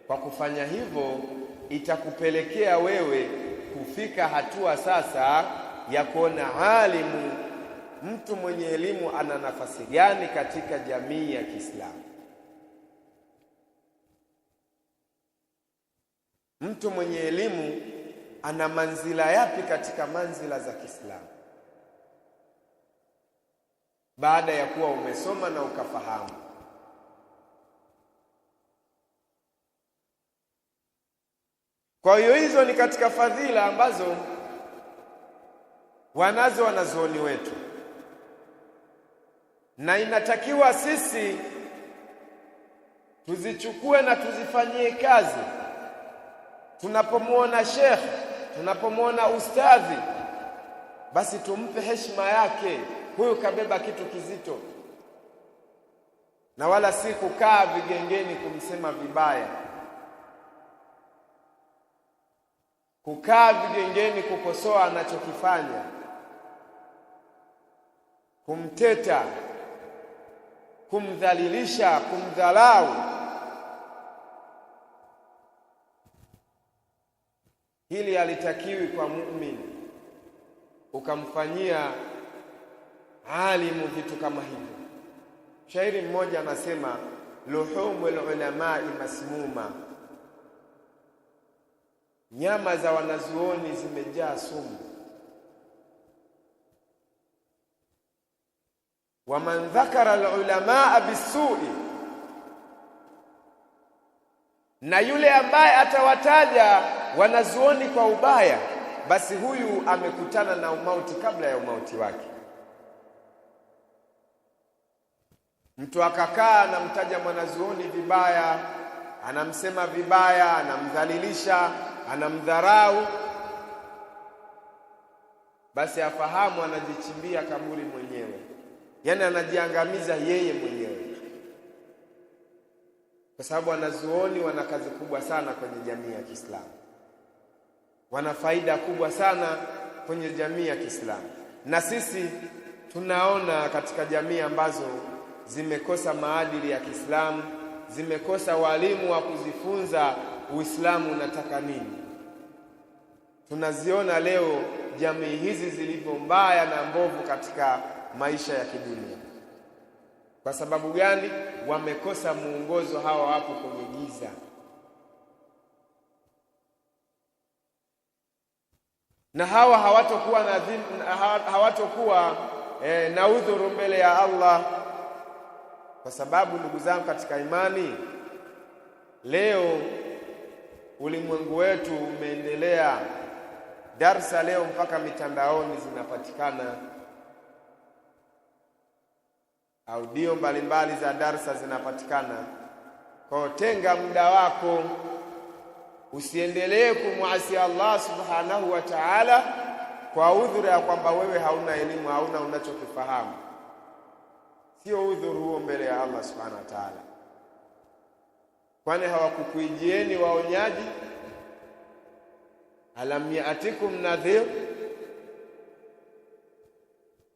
Kwa kufanya hivyo itakupelekea wewe kufika hatua sasa ya kuona alimu, mtu mwenye elimu ana nafasi gani katika jamii ya Kiislamu. Mtu mwenye elimu ana manzila yapi katika manzila za Kiislamu, baada ya kuwa umesoma na ukafahamu. Kwa hiyo hizo ni katika fadhila ambazo wanazo wanazuoni wetu, na inatakiwa sisi tuzichukue na tuzifanyie kazi. Tunapomwona shekhe, tunapomwona ustadhi, basi tumpe heshima yake. Huyu kabeba kitu kizito, na wala si kukaa vigengeni kumsema vibaya, kukaa vigengeni kukosoa anachokifanya, kumteta, kumdhalilisha, kumdhalau. Hili halitakiwi kwa muumini, ukamfanyia alimu vitu kama hivyo. Shairi mmoja anasema, luhumul ulamai masmuma, nyama za wanazuoni zimejaa sumu. Wa man dhakara alulamaa bisui, na yule ambaye atawataja wanazuoni kwa ubaya, basi huyu amekutana na umauti kabla ya umauti wake. Mtu akakaa anamtaja mwanazuoni vibaya, anamsema vibaya, anamdhalilisha, anamdharau, basi afahamu anajichimbia kaburi mwenyewe, yaani anajiangamiza yeye mwenyewe, kwa sababu wanazuoni wana kazi kubwa sana kwenye jamii ya Kiislamu, wana faida kubwa sana kwenye jamii ya Kiislamu. Na sisi tunaona katika jamii ambazo zimekosa maadili ya Kiislamu, zimekosa walimu wa kuzifunza Uislamu unataka nini. Tunaziona leo jamii hizi zilivyo mbaya na mbovu katika maisha ya kidunia. Kwa sababu gani? Wamekosa muongozo, hawa wapo kwenye giza. Na hawa hawatokuwa na udhuru mbele ya Allah. Kwa sababu ndugu zangu katika imani, leo ulimwengu wetu umeendelea. Darsa leo mpaka mitandaoni zinapatikana, audio mbalimbali za darsa zinapatikana. Kwa tenga muda wako, usiendelee kumwasi Allah subhanahu wa ta'ala kwa udhuru ya kwamba wewe hauna elimu, hauna unachokifahamu. Sio udhuru huo mbele ya Allah subhanahu wa ta'ala. Kwani hawakukuijieni waonyaji? Alam ya'tikum nadhir,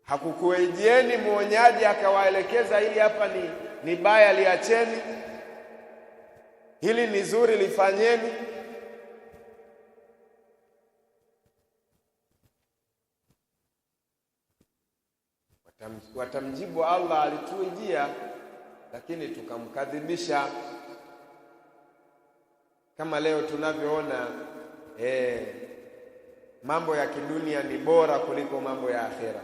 hakukuijieni muonyaji akawaelekeza hili hapa ni baya liacheni, hili ni zuri lifanyeni? Watamjibu Allah, alituijia lakini tukamkadhibisha. Kama leo tunavyoona mambo ya kidunia ni bora kuliko mambo ya akhera.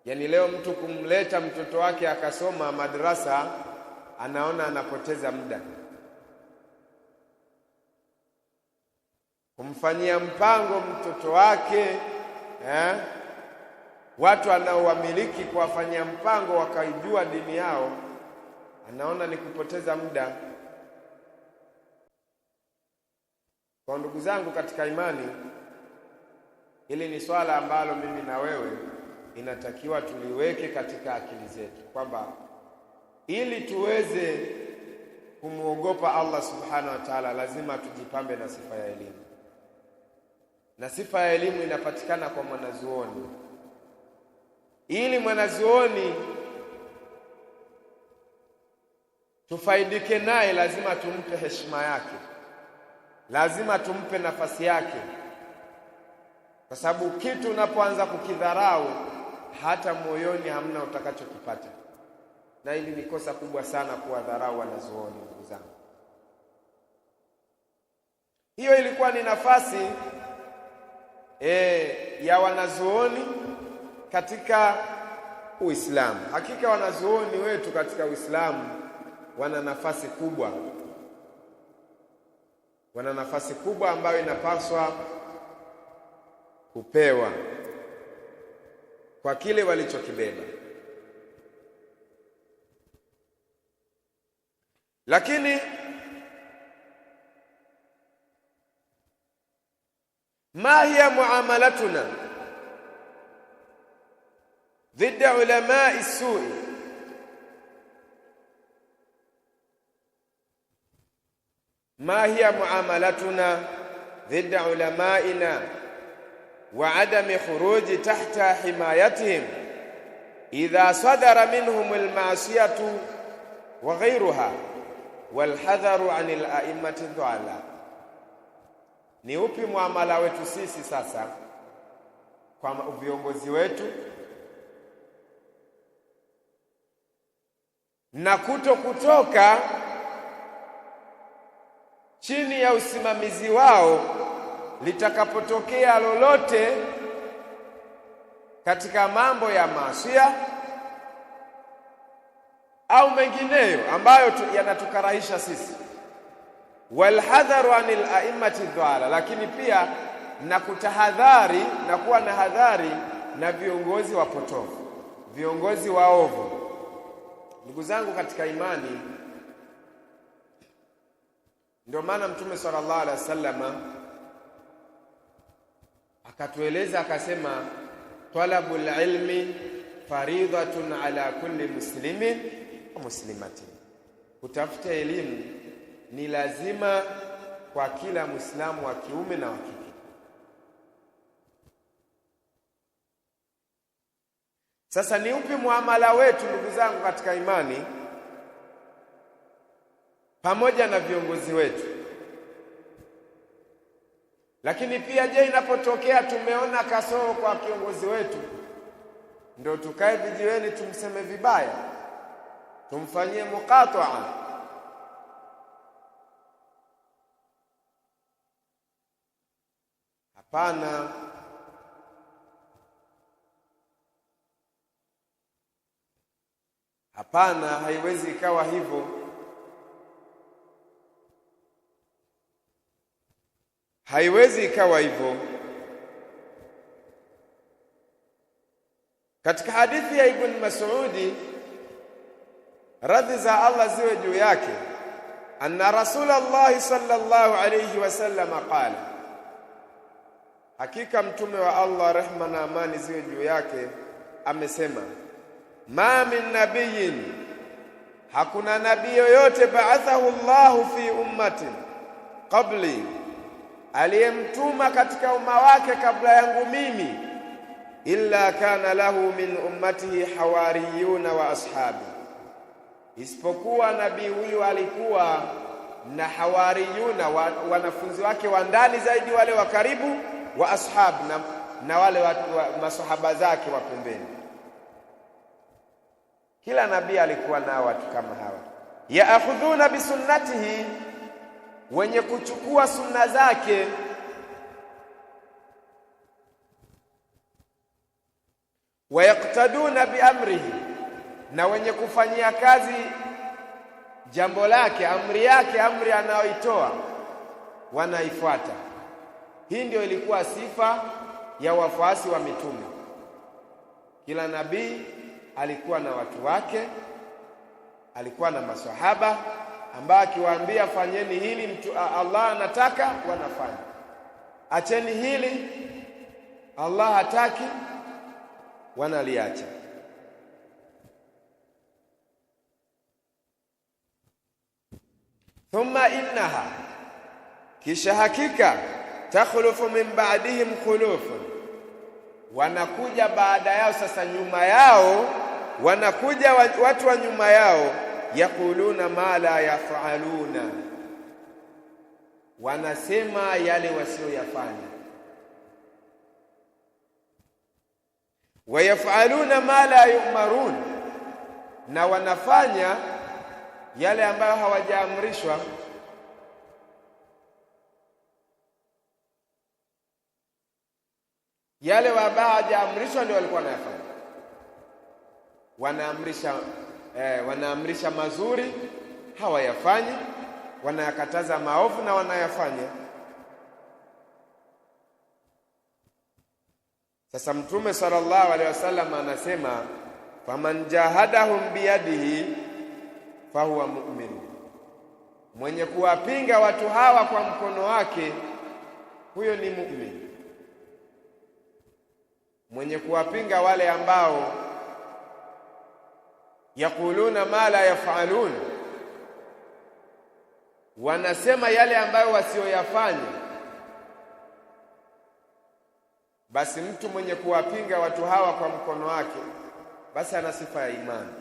Yaani leo mtu kumleta mtoto wake akasoma madrasa, anaona anapoteza muda. Kumfanyia mpango mtoto wake, watu anaowamiliki kuwafanyia mpango wakaijua dini yao, anaona ni kupoteza muda. Kwa ndugu zangu katika imani, hili ni swala ambalo mimi na wewe inatakiwa tuliweke katika akili zetu, kwamba ili tuweze kumuogopa Allah subhanahu wa ta'ala lazima tujipambe na sifa ya elimu. Na sifa ya elimu inapatikana kwa mwanazuoni. Ili mwanazuoni tufaidike naye, lazima tumpe heshima yake, lazima tumpe nafasi yake, kwa sababu kitu unapoanza kukidharau hata moyoni hamna utakachokipata. Na hili ni kosa kubwa sana kuwadharau wanazuoni, ndugu zangu. Hiyo ilikuwa ni nafasi ya wanazuoni katika Uislamu. Hakika wanazuoni wetu katika Uislamu wana nafasi kubwa, wana nafasi kubwa ambayo inapaswa kupewa kwa kile walichokibeba. Lakini ma hiya muamalatuna ضد علماء السوء؟ ما هي معاملتنا ضد علمائنا وعدم خروج تحت حمايتهم إذا صدر منهم المعصية وغيرها والحذر عن الأئمة الضلال؟ Ni upi muamala wetu sisi sasa kwa viongozi wetu na kutoka chini ya usimamizi wao litakapotokea lolote katika mambo ya maasiya au mengineyo ambayo yanatukarahisha sisi? Walhadharu anil a'immati dhalla, lakini pia na kutahadhari na kuwa na hadhari na viongozi wapotofu, viongozi waovu. Ndugu zangu katika imani, ndio maana Mtume sallallahu alaihi wasallam akatueleza akasema, talabul ilmi faridhatun ala kulli muslimin wa muslimatin, kutafuta elimu ni lazima kwa kila Muislamu wa kiume na wa kike. Sasa ni upi muamala wetu ndugu zangu katika imani pamoja na viongozi wetu? Lakini pia je, inapotokea tumeona kasoro kwa kiongozi wetu, ndio tukae vijiweni tumseme vibaya, tumfanyie muqata'a? Hapana. Hapana, haiwezi ikawa hivyo. Haiwezi ikawa hivyo. Katika hadithi ya Ibn Mas'udi, radhi za Allah ziwe juu yake, anna Rasulullah sallallahu alayhi wasallam qala, hakika mtume wa Allah rehma na amani ziwe juu yake amesema, ma min nabiyyin, hakuna nabii yoyote ba'athahu Allahu fi ummatin qabli, aliyemtuma katika umma wake kabla yangu mimi, illa kana lahu min ummatihi hawariyuna wa ashabi, isipokuwa nabii huyu alikuwa na hawariyuna, wanafunzi wake wa ndani zaidi, wale wa karibu, wa ashab, na wale wa masahaba zake wa pembeni. Kila nabii alikuwa na watu kama hawa, yaakhudhuna bisunnatihi, wenye kuchukua sunna zake, wayaktaduna biamrihi, na wenye kufanyia kazi jambo lake, amri yake, amri anayoitoa wanaifuata. Hii ndio ilikuwa sifa ya wafuasi wa mitume. Kila nabii alikuwa na watu wake, alikuwa na maswahaba ambao akiwaambia fanyeni hili Allah anataka, wanafanya. Acheni hili Allah hataki, wanaliacha. Thumma innaha, kisha hakika, takhlufu min ba'dihim khulufun, wanakuja baada yao, sasa nyuma yao wanakuja watu wa nyuma yao, yaquluna ma la yaf'aluna, wanasema yale wasioyafanya. Wa yaf'aluna ma la yu'marun, na wanafanya yale ambayo hawajaamrishwa. Yale ambayo hawajaamrishwa ndio walikuwa wanayafanya. Wanaamrisha mazuri hawayafanyi, wanayakataza maovu na wanayafanya. Sasa Mtume sallallahu alaihi wasallam anasema, faman jahadahum biyadihi fahuwa mu'min, mwenye kuwapinga watu hawa kwa mkono wake, huyo ni mu'min. Mwenye kuwapinga wale ambao yaquluna ma la yaf'alun, wanasema yale ambayo wasioyafanya, basi mtu mwenye kuwapinga watu hawa kwa mkono wake, basi ana sifa ya imani,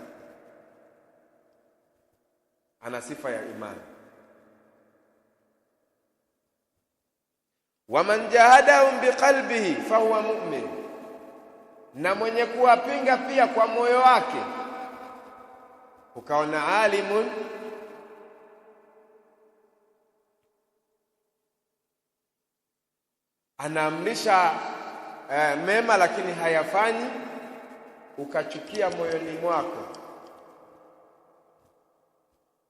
ana sifa ya imani. Waman jahadahum biqalbihi fahuwa mu'min, na mwenye kuwapinga pia kwa moyo wake. Ukaona alimun anaamrisha mema lakini hayafanyi, ukachukia moyoni mwako,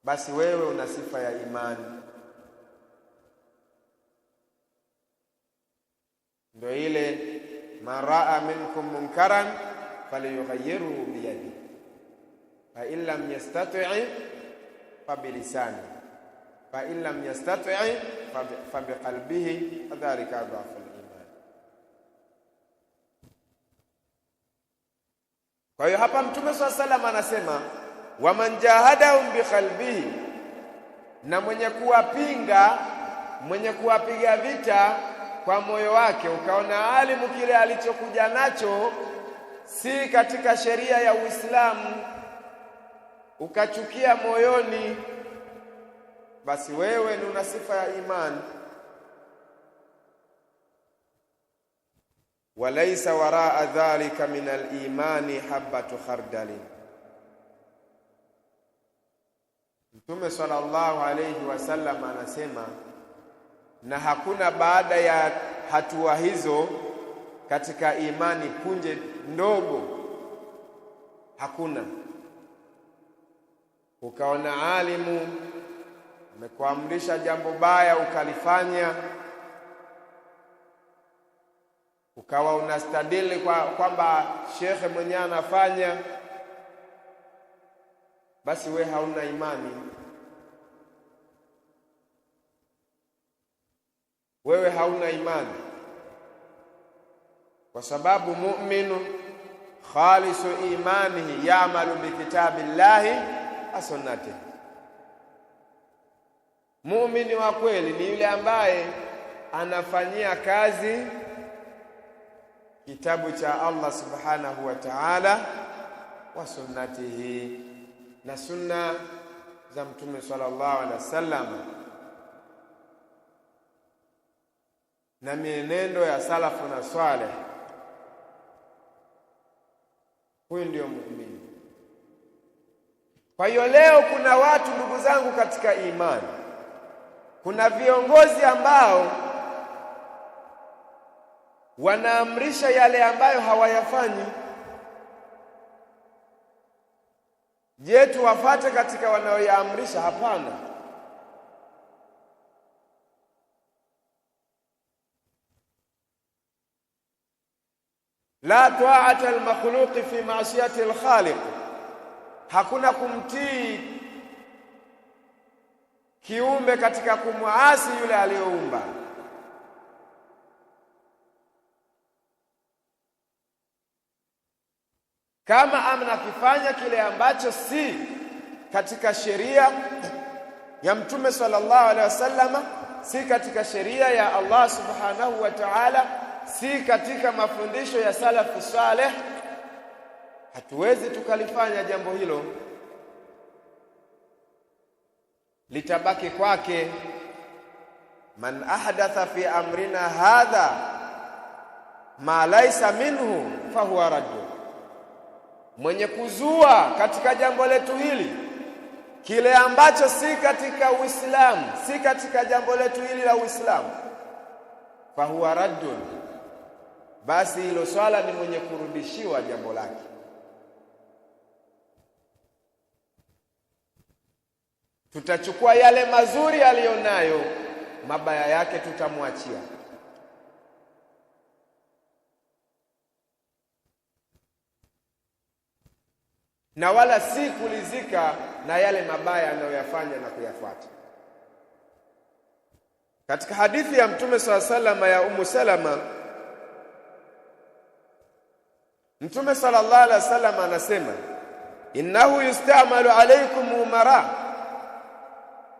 basi wewe una sifa ya imani. Ndio ile man raa minkum munkaran falyughayyirhu biyadihi fa in lam yastati' fa bilisani fa in lam yastati' fa biqalbihi dhalika adhafu al-iman. Kwa hiyo hapa Mtume sallallahu alaihi wasallam anasema waman jahadahum biqalbihi, na mwenye kuwapinga, mwenye kuwapiga vita kwa moyo wake. Ukaona alimu kile alichokuja nacho si katika sheria ya Uislamu, ukachukia moyoni, basi wewe ni una sifa ya imani. Walaysa waraa dhalika min al-imani habatu khardalin. Mtume sallallahu alayhi wasallam anasema, na hakuna baada ya hatua hizo katika imani punje ndogo, hakuna. Ukaona alimu amekuamrisha jambo baya ukalifanya, ukawa unastadili kwamba shekhe mwenyewe anafanya, basi we hauna imani. Wewe hauna imani, kwa sababu mu'minu khalisu imanihi ya'malu bikitabillahi as-sunnati. Muumini wa kweli ni yule ambaye anafanyia kazi kitabu cha Allah subhanahu wa ta'ala wa sunnatihi, na sunna za Mtume sallallahu alaihi wasallam na mienendo ya salafu na swaleh. Huyu ndio muumini. Kwa hiyo leo kuna watu, ndugu zangu katika imani, kuna viongozi ambao wanaamrisha yale ambayo hawayafanyi. Je, tuwafate katika wanaoyaamrisha? Hapana. La ta'ata al-makhluq fi ma'siyati al-khaliq, hakuna kumtii kiumbe katika kumuasi yule aliyeumba. Kama amnakifanya kile ambacho si katika sheria ya Mtume sallallahu alaihi wasallam, si katika sheria ya Allah subhanahu wa ta'ala, si katika mafundisho ya salafu saleh, hatuwezi tukalifanya jambo hilo. litabaki kwake. Man ahdatha fi amrina hadha ma laysa minhu fahuwa raddu, mwenye kuzua katika jambo letu hili kile ambacho si katika Uislamu, si katika jambo letu hili la Uislamu, fahuwa raddun, basi hilo swala ni mwenye kurudishiwa jambo lake. Tutachukua yale mazuri aliyonayo, mabaya yake tutamwachia. Na wala si kulizika na yale mabaya anayoyafanya na kuyafuata. Katika hadithi ya Mtume SAW ya Ummu Salama, Mtume sallallahu alaihi wasallam anasema, innahu yustamalu alaykum umara,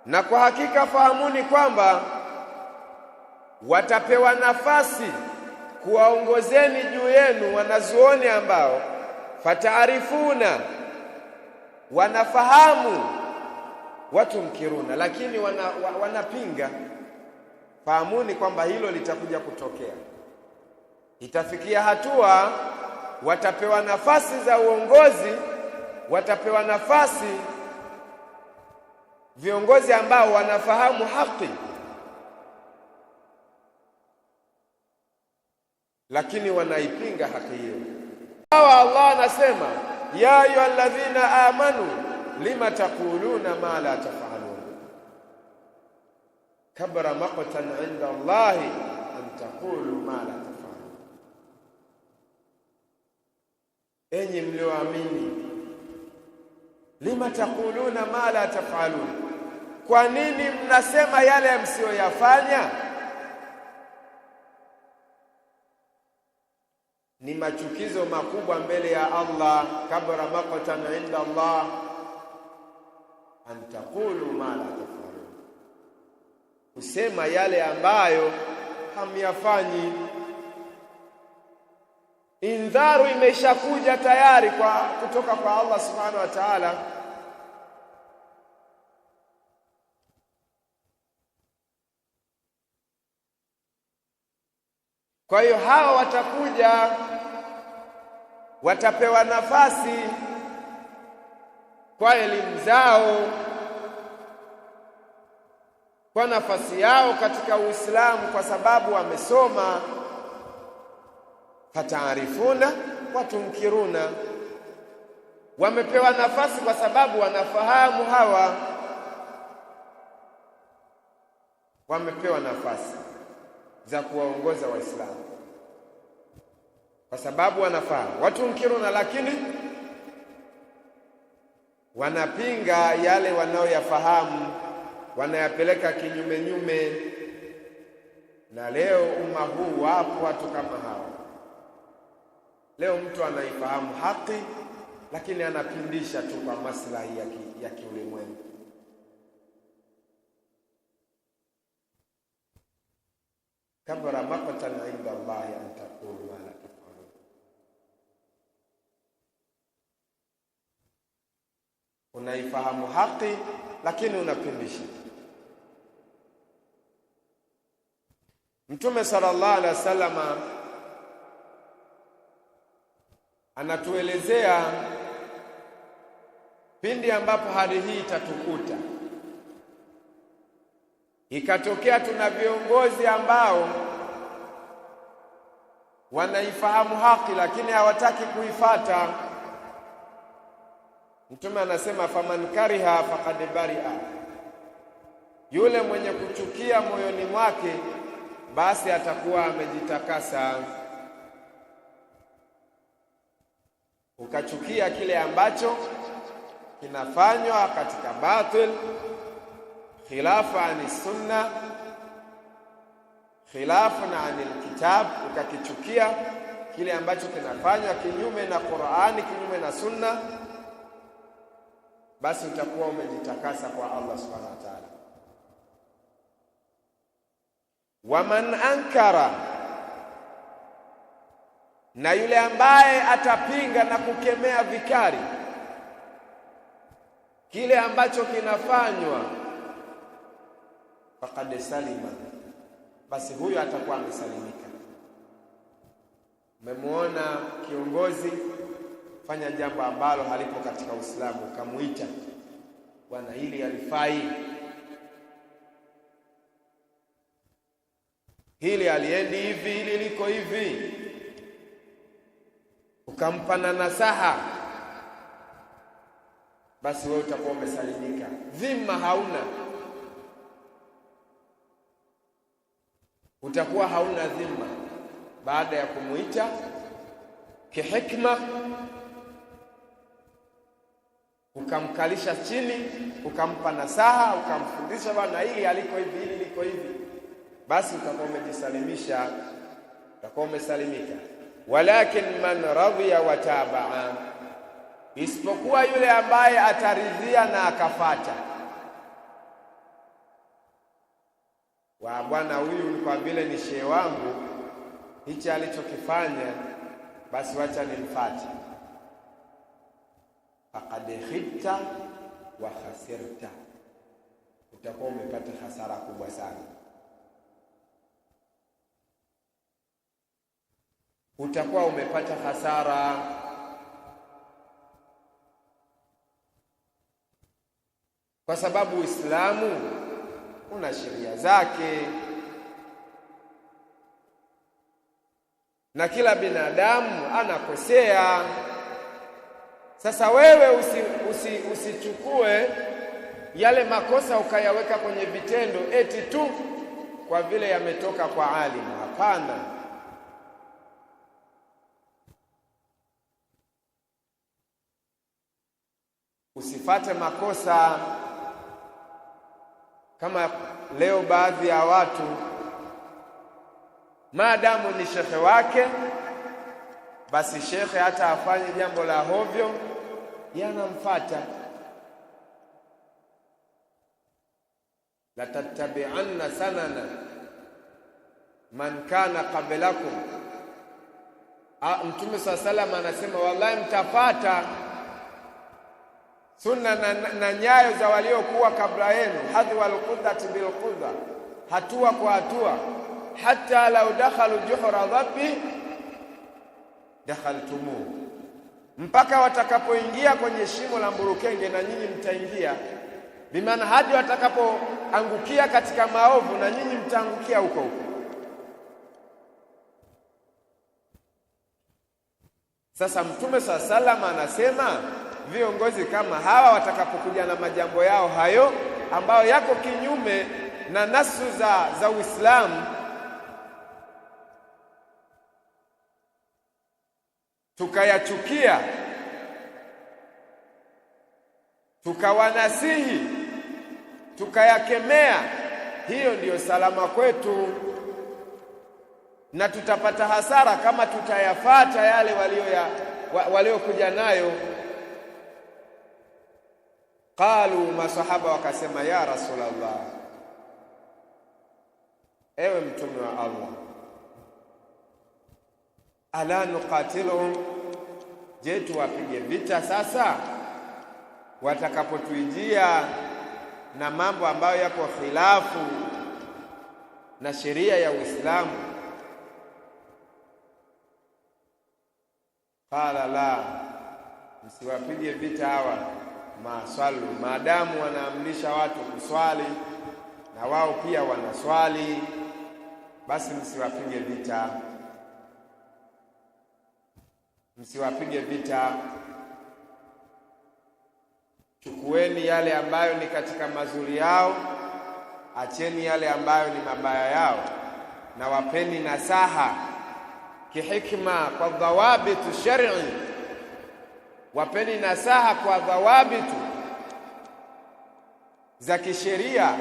na kwa hakika fahamuni kwamba watapewa nafasi kuwaongozeni juu yenu wanazuoni ambao fataarifuna, wanafahamu, watu mkiruna, lakini wanapinga. Fahamuni kwamba hilo litakuja kutokea. Itafikia hatua watapewa nafasi za uongozi, watapewa nafasi viongozi ambao wanafahamu haki, lakini wanaipinga haki hiyo. Allah anasema, ya ayyuhalladhina amanu lima taquluna ma la taf'alun, kabara maqtan 'inda Allahi an taqulu ma la taf'alun. Enyi mlioamini, lima taquluna ma la taf'alun, kwa nini mnasema yale msiyoyafanya? Ni machukizo makubwa mbele ya Allah. Kabara maqtan 'inda Allah an taqulu ma la taf'alun, kusema yale ambayo hamyafanyi. Indharu imeshakuja tayari kutoka kwa Allah subhanahu wa ta'ala. Kwa hiyo hawa watakuja, watapewa nafasi kwa elimu zao, kwa nafasi yao katika Uislamu, kwa sababu wamesoma. Fataarifuna wa tunkiruna, wamepewa nafasi kwa sababu wanafahamu. Hawa wamepewa nafasi za kuwaongoza Waislamu kwa sababu wanafahamu. Watu mkiruna, lakini wanapinga yale wanaoyafahamu, wanayapeleka kinyume nyume. Na leo umma huu wapo watu kama hao. Leo mtu anaifahamu haki, lakini anapindisha tu kwa maslahi ya kiulimwengu. Kabara maqtan 'inda Allahi an taqulu ma la taf'alun. Unaifahamu haki, lakini unapindisha. Mtume sallallahu alaihi wasallam anatuelezea pindi ambapo hali hii itatukuta, ikatokea tuna viongozi ambao wanaifahamu haki lakini hawataki kuifata. Mtume anasema, faman kariha faqad bari'a, yule mwenye kuchukia moyoni mwake basi atakuwa amejitakasa. Ukachukia kile ambacho kinafanywa katika batil, khilafa ani sunna, khilafun anil kitab, ukakichukia kile ambacho kinafanywa kinyume na Qur'ani, kinyume na sunna, basi utakuwa umejitakasa kwa Allah subhanahu wa ta'ala. Waman ankara, na yule ambaye atapinga na kukemea vikali kile ambacho kinafanywa faqad salima, basi huyo atakuwa amesalimika. Umemuona kiongozi fanya jambo ambalo halipo katika Uislamu, kamuita bwana, hili halifai, hili aliendi hivi, hili liko hivi, ukampa na nasaha, basi wewe utakuwa umesalimika. Dhima hauna, utakuwa hauna dhima baada ya kumuita kihikma, ukamkalisha chini, ukampa nasaha, ukamfundisha bwana, hili aliko hivi, hili liko hivi, basi utakuwa umejisalimisha, utakuwa umesalimika. Walakin man radhiya wa tabaa, isipokuwa yule ambaye ataridhia na akafata. Wa bwana, huyu kwa vile ni shehe wangu, hichi alichokifanya basi wacha nimfuate. Faqad khibta wa khasirta, utakuwa umepata hasara kubwa sana. Utakuwa umepata hasara, kwa sababu Uislamu una sheria zake na kila binadamu anakosea. Sasa wewe usichukue yale makosa ukayaweka kwenye vitendo eti tu kwa vile yametoka kwa alimu. Hapana. Usifate makosa kama leo baadhi ya watu, maadamu ni shekhe wake, basi shekhe hata afanye jambo la hovyo yanamfuata. La tattabi'anna sanana man kana qablakum. Mtume sallallahu anasema wallahi mtapata sunna na nyayo za waliokuwa kabla yenu, hadwa alqudati bilqudha, hatua kwa hatua, hata lau dakhalu juhra dhabbi dakhaltumu, mpaka watakapoingia kwenye shimo la mburukenge na nyinyi mtaingia. Bimaana hadi watakapoangukia katika maovu na nyinyi mtaangukia huko huko. Sasa Mtume sallallahu anasema viongozi kama hawa watakapokuja na majambo yao hayo ambayo yako kinyume na nasu za Uislamu, tukayachukia, tukawanasihi, tukayakemea, hiyo ndiyo salama kwetu, na tutapata hasara kama tutayafata yale waliokuja nayo. Qalu, masahaba wakasema, ya Rasulullah, ewe mtume wa Allah, ala nuqatiluhum, je tuwapige vita sasa watakapotuijia na mambo ambayo yako khilafu na sheria ya Uislamu? Qala la, msiwapige vita hawa maswalu, maadamu wanaamrisha watu kuswali na wao pia wanaswali, basi msiwapige vita, msiwapige vita. Chukueni yale ambayo ni katika mazuri yao, acheni yale ambayo ni mabaya yao, na wapeni nasaha kihikma, kwa dhawabitu shar'i, wapeni nasaha kwa dhawabitu za kisheria.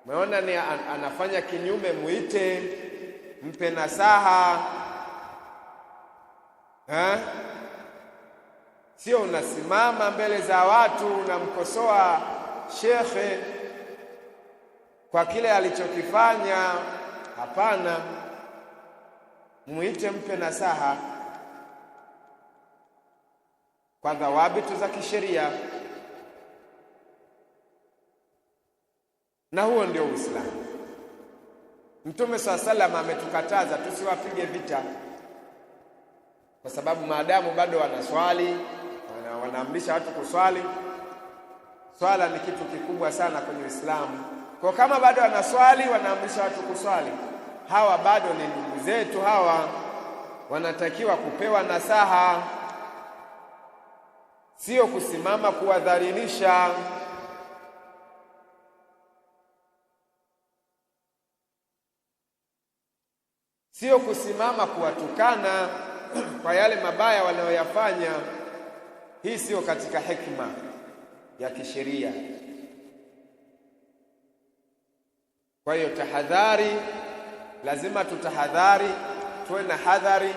Umeona ni anafanya kinyume, muite, mpe nasaha. Sio unasimama mbele za watu unamkosoa shekhe kwa kile alichokifanya. Hapana, muite, mpe nasaha kwa dhawabitu za kisheria. na huo ndio Uislamu. Mtume SAW ametukataza tusiwapige vita, kwa sababu maadamu bado wanaswali, wanaamrisha watu kuswali. Swala ni kitu kikubwa sana kwenye Uislamu. Kwa kama bado wanaswali, wanaamrisha watu kuswali, hawa bado ni ndugu zetu, hawa wanatakiwa kupewa nasaha, sio kusimama kuwadhalilisha. Sio kusimama kuwatukana kwa yale mabaya wanayoyafanya. Hii sio katika hekima ya kisheria. Kwa hiyo tahadhari, lazima tutahadhari, tuwe na hadhari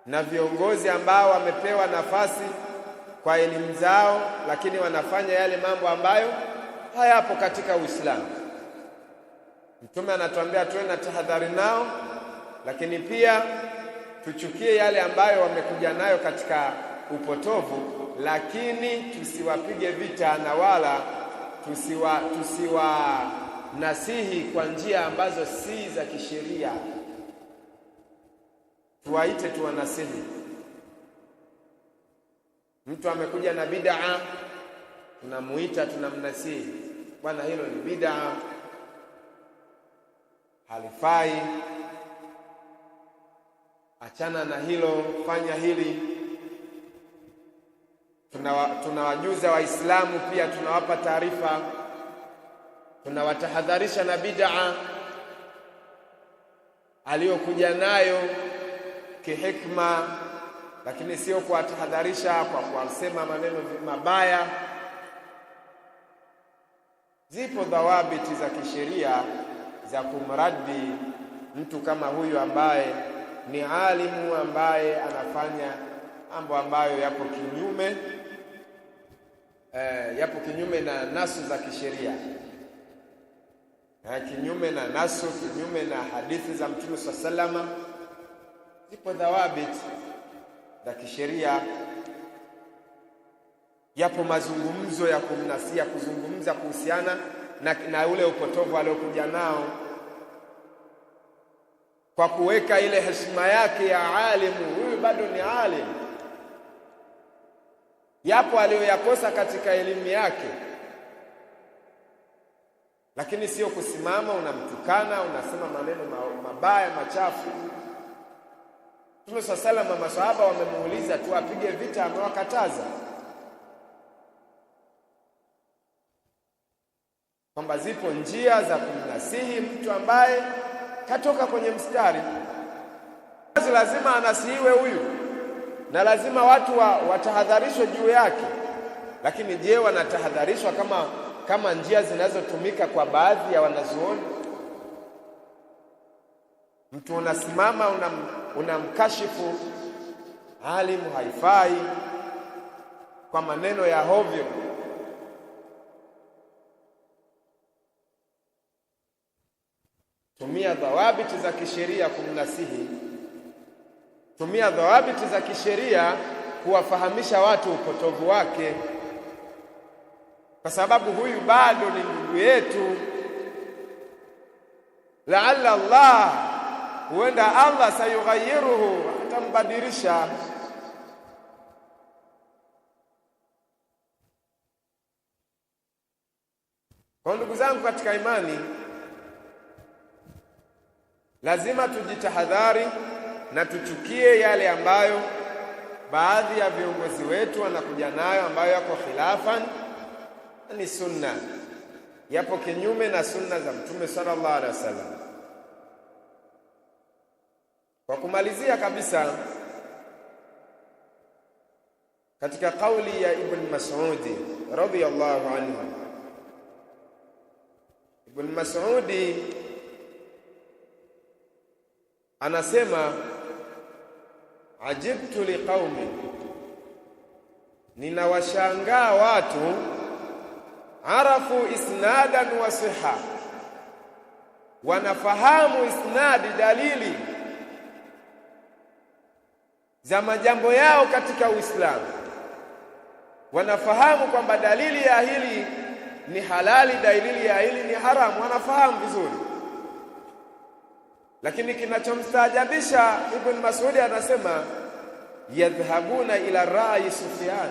na viongozi ambao wamepewa nafasi kwa elimu zao, lakini wanafanya yale mambo ambayo hayapo katika Uislamu. Mtume anatuambia tuwe na tahadhari nao, lakini pia tuchukie yale ambayo wamekuja nayo katika upotovu, lakini tusiwapige vita na wala tusiwanasihi kwa njia ambazo si za kisheria. Tuwaite, tuwanasihi. Mtu amekuja na bid'a, tunamuita, tunamnasihi, bwana, hilo ni bid'a, halifai, achana na hilo, fanya hili. Tunawajuza Waislamu pia, tunawapa taarifa, tunawatahadharisha na bid'a aliyokuja nayo kihikma, lakini sio kuwatahadharisha kwa kuwasema maneno mabaya. Zipo dhawabiti za kisheria za kumradi mtu kama huyu ambaye ni alimu, ambaye anafanya mambo ambayo yapo kinyume na nasu za kisheria, kinyume na nasu, kinyume na hadithi za Mtume SAW. Zipo dhawabit za kisheria, yapo mazungumzo ya kumnasia, kuzungumza kuhusiana na ule upotovu aliokuja nao, kwa kuweka ile heshima yake ya alimu. Huyu bado ni alimu, yapo aliyoyakosa katika elimu yake, lakini sio kusimama unamtukana, unasema maneno mabaya machafu. Mtume SAW, maswahaba wamemuuliza tu apige vita, amewakataza kwamba zipo njia za kumnasihi mtu ambaye katoka kwenye mstari. Lazima anasihiwe huyu, na lazima watu watahadharishwe juu yake. Lakini je, wanatahadharishwa kama njia zinazotumika kwa baadhi ya wanazuoni? Mtu unasimama unamkashifu alimu, haifai, kwa maneno ya hovyo. Tumia dhawabiti za kisheria kumnasihi. Tumia dhawabiti za kisheria kuwafahamisha watu upotovu wake, kwa sababu huyu bado ni ndugu yetu. Laalla Allah, huenda Allah sayughayiruhu, atambadilisha. Kwa ndugu zangu katika imani, lazima tujitahadhari na tuchukie yale ambayo baadhi ya viongozi wetu wanakuja nayo, ambayo yako khilafan ni sunna, yapo kinyume na sunna za Mtume sallallahu alaihi wasallam. Kwa kumalizia kabisa, katika kauli ya Ibn Mas'ud radhiyallahu anhu, Ibn Mas'ud anasema, ajibtu liqaumi, ninawashangaa watu, arafu isnadan wa siha, wanafahamu isnadi, dalili za majambo yao katika Uislamu. Wanafahamu kwamba dalili ya hili ni halali, dalili ya hili ni haramu, wanafahamu vizuri. Lakini kinachomstaajabisha, Ibn Mas'ud anasema yadhhabuna ila rai Sufyan,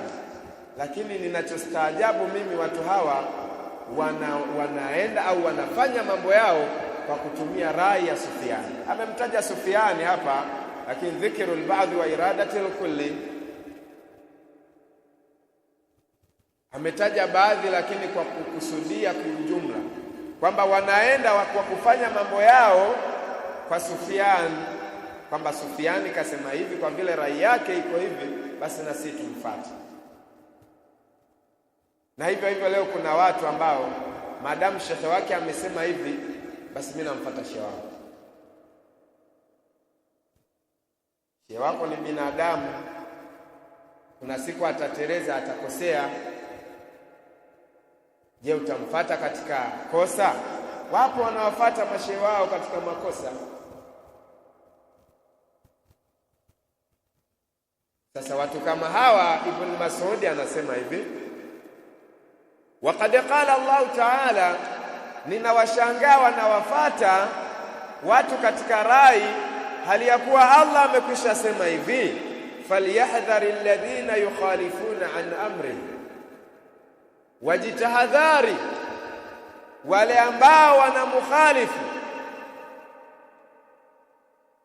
lakini ninachostaajabu mimi, watu hawa wanaenda au wanafanya mambo yao kwa kutumia rai ya Sufyan. Amemtaja Sufyan hapa, lakini dhikru al-ba'd wa iradati al-kulli, ametaja baadhi lakini kwa kukusudia kwa ujumla, kwamba wanaenda kwa kufanya mambo yao kwa Sufyan, kwamba Sufyan kasema hivi, kwa vile rai yake iko hivi, basi na sisi tumfuate. Na hivyo leo kuna watu ambao maadamu shekhe wake amesema hivi, basi mimi namfuata shehe wangu. Shehe wako ni binadamu, kuna siku atatereza, atakosea. Je, utamfuata katika kosa? Wapo wanawafuata mashehe wao katika makosa. Sasa watu kama hawa, Ibn Mas'ud anasema hivi, waqad qala Allah ta'ala, ninawashangaa wanawafuata watu katika rai, hali ya kuwa Allah amekwisha sema hivi, falyahdhari alladhina yukhalifuna an amri, wajitahadhari wale ambao wanamukhalifu,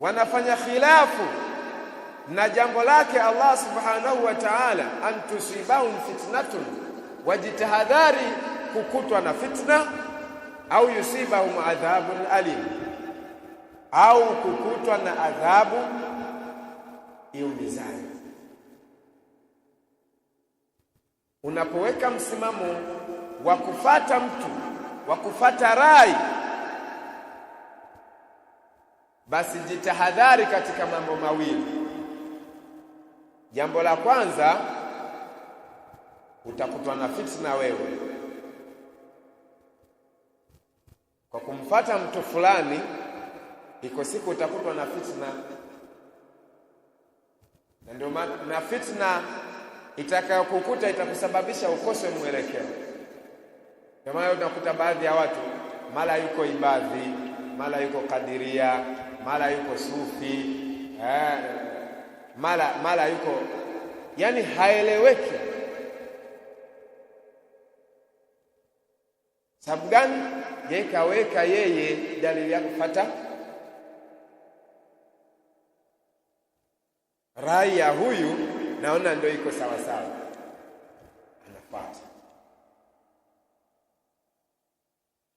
wanafanya khilafu na jambo lake Allah subhanahu wa ta'ala, an tusibahum fitnatun, wajitahadhari kukutwa na fitna, au yusibahum adhabun alim, au kukutwa na adhabu iumizayo. Unapoweka msimamo wa kufata mtu, wa kufata rai, basi jitahadhari katika mambo mawili. Jambo la kwanza, utakutwa na fitna wewe kwa kumfata mtu fulani. Iko siku utakutwa na fitna, na ndio maana fitna itakayokukuta itakusababisha ukose mwelekeo. Kwa maana unakuta baadhi ya watu, mara yuko Ibadhi, mara yuko Kadiria, mara yuko Sufi, mara yuko, yani haeleweki. Sababu gani? Yeye kaweka yeye dalili ya kufuata rai ya huyu, naona ndio iko sawa sawa, anafuata.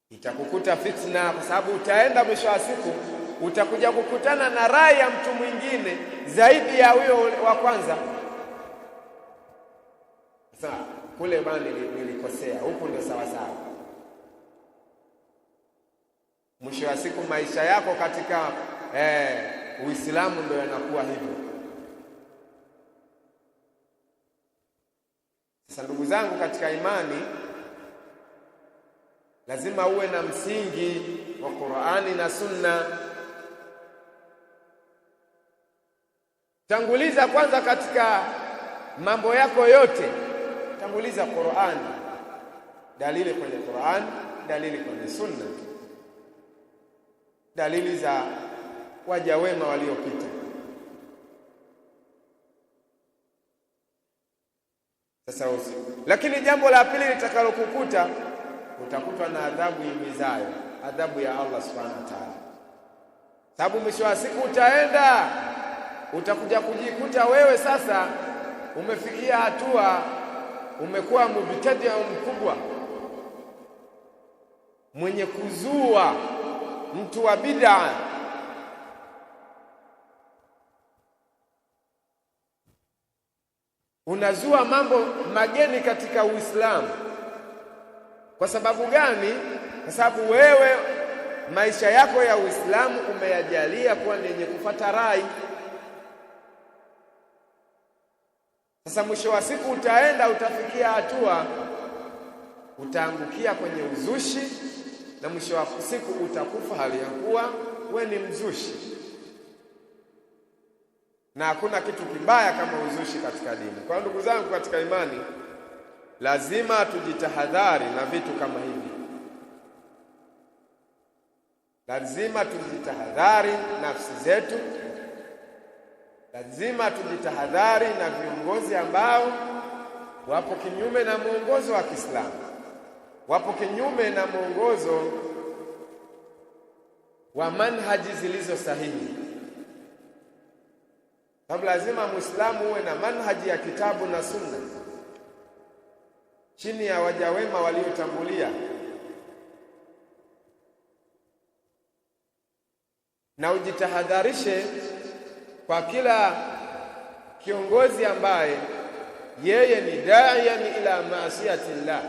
Itakukuta fitna, kwa sababu utaenda mwisho wa siku utakuja kukutana na rai ya mtu mwingine zaidi ya huyo wa kwanza. Sasa kule bana nilikosea, huku ndio sawa sawa. Mwisho wa siku maisha yako katika Uislamu ndio yanakuwa hivyo. Sasa ndugu zangu katika imani, lazima uwe na msingi wa Qur'ani na Sunna. Tanguliza kwanza katika mambo yako yote, tanguliza Qur'ani, dalili kwenye Qur'ani, dalili kwenye Sunna, dalili za waja wema waliopita. Sasa lakini jambo la pili litakalokukuta, utakutwa na adhabu imizayo, adhabu ya Allah subhanahu wa ta'ala. Sababu mwisho wa siku utakuja kujikuta wewe sasa umefikia hatua, umekuwa mubtadi' mkubwa, mwenye kuzua, mtu wa bid'a. Unazua mambo mageni katika Uislamu. Kwa sababu gani? Kwa sababu wewe maisha yako ya Uislamu umeyajalia kuwa ni yenye kufuata rai. Sasa mwisho wa siku utafikia hatua utaangukia kwenye uzushi, na mwisho wa siku utakufa hali ya kuwa wewe ni mzushi. Na hakuna kitu kibaya kama uzushi katika dini. Kwa ndugu zangu katika imani, lazima tujitahadhari na vitu kama hivi. Lazima tujitahadhari nafsi zetu, lazima tujitahadhari na viongozi ambao wapo kinyume na mwongozo wa Kiislamu, wapo kinyume na mwongozo wa manhaji zilizo sahihi. Sababu lazima Muislamu uwe na manhaji ya kitabu na sunna chini ya waja wema waliotangulia, na ujitahadharishe kwa kila kiongozi ambaye yeye ni da'iyan ila maasiyatillah,